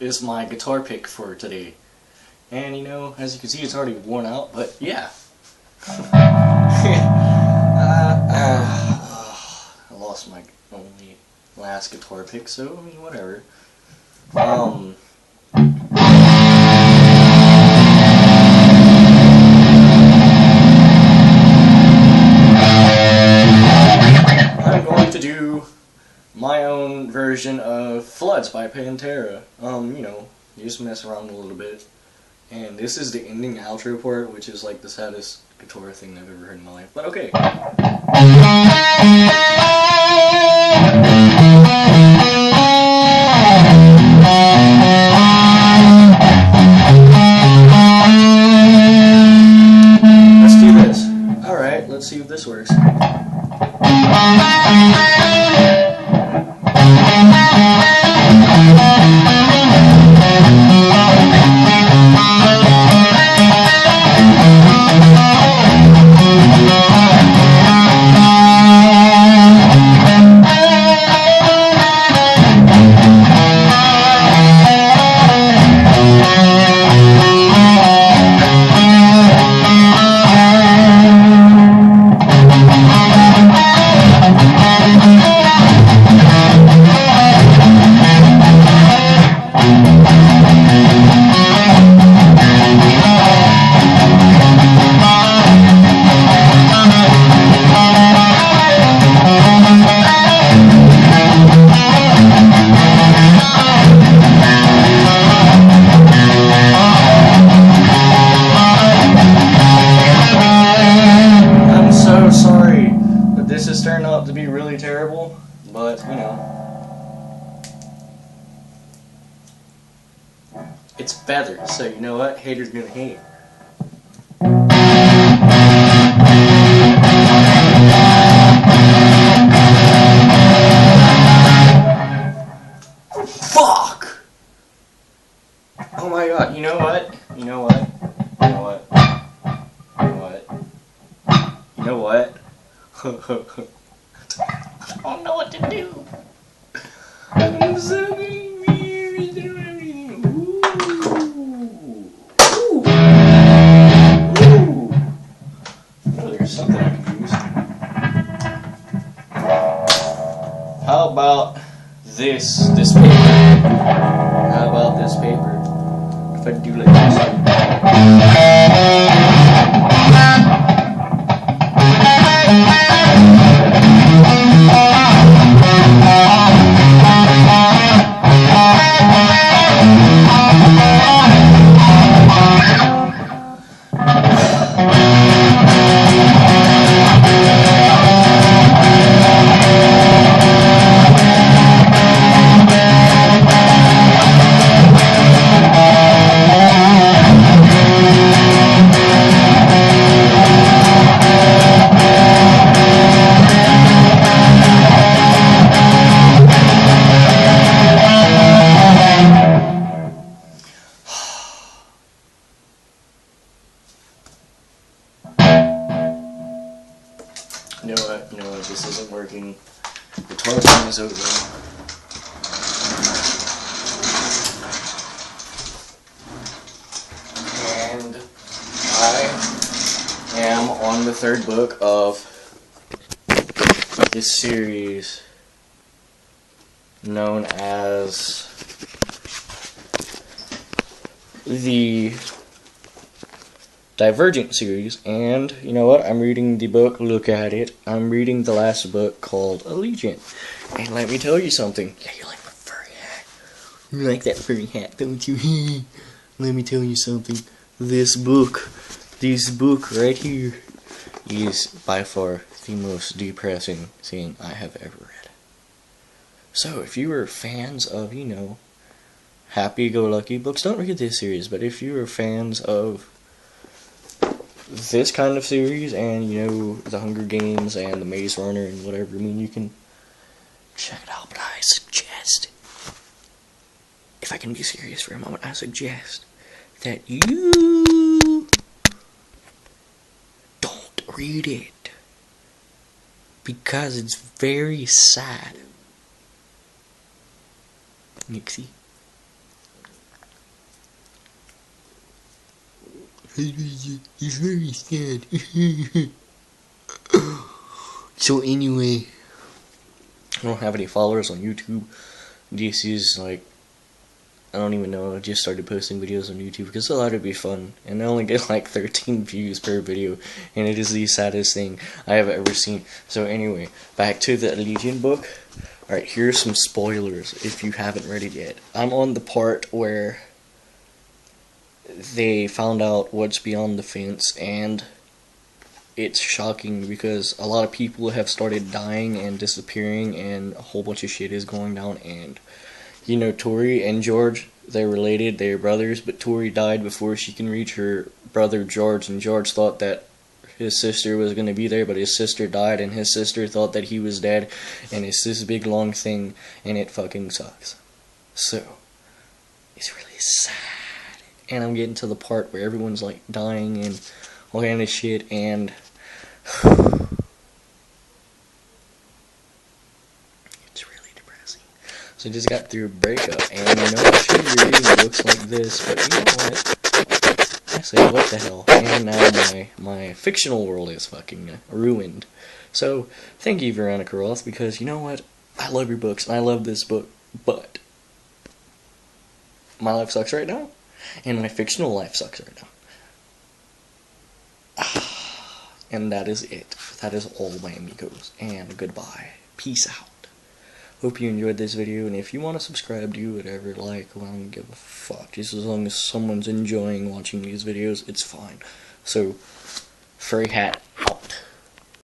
is my guitar pick for today. And you know, as you can see, it's already worn out, but yeah. I lost my only last guitar pick, so I mean, whatever. I'm going to do my own version of Floods by Pantera. You know, just mess around a little bit. And this is the ending outro part, which is like the saddest guitar thing I've ever heard in my life. But okay. Let's do this. Alright, let's see if this works. Turned out to be really terrible, but you know, it's feathers, so you know what? Haters gonna hate. Fuck! Oh my god, you know what? You know what? You know what? You know what? You know what? I don't know what to do. I'm so weird. Ooh. Ooh. Ooh. Oh, there's something I can use. How about this paper? How about this paper? If I do like You know what, this isn't working. The guitar thing is over. And I am on the third book of this series known as the Divergent series, and you know what? I'm reading the book, look at it. I'm reading the last book called Alligent. And let me tell you something. Yeah, you like my furry hat. You like that furry hat, don't you? Let me tell you something. This book right here is by far the most depressing thing I have ever read. So if you are fans of, you know, happy-go-lucky books, don't read this series, but if you are fans of this kind of series, and you know, the Hunger Games and the Maze Runner and whatever, I mean, you can check it out. But I suggest, if I can be serious for a moment, I suggest that you don't read it, because it's very sad. Nixie. He's very sad. So anyway, I don't have any followers on YouTube. This is like, I don't even know, I just started posting videos on YouTube because I thought it'd be fun, and I only get like 13 views per video, and it is the saddest thing I have ever seen. So anyway, back to the Alligent book. Alright, here's some spoilers if you haven't read it yet. I'm on the part where they found out what's beyond the fence, and it's shocking because a lot of people have started dying and disappearing, and a whole bunch of shit is going down. And you know, Tori and George, they're related, they're brothers, but Tori died before she can reach her brother George, and George thought that his sister was going to be there, but his sister died, and his sister thought that he was dead, and it's this big long thing, and it fucking sucks. So, it's really sad, and I'm getting to the part where everyone's like dying and all kind of shit, and so I just got through a breakup, and you know, I shouldn't be reading books like this, but you know what? I say, what the hell? And now my fictional world is fucking ruined. So, thank you, Veronica Roths, because you know what? I love your books, and I love this book, but my life sucks right now, and my fictional life sucks right now. And that is it. That is all, my amigos, and goodbye. Peace out. Hope you enjoyed this video, and if you want to subscribe, do whatever, like, well, I don't give a fuck. Just as long as someone's enjoying watching these videos, it's fine. So, furry hat.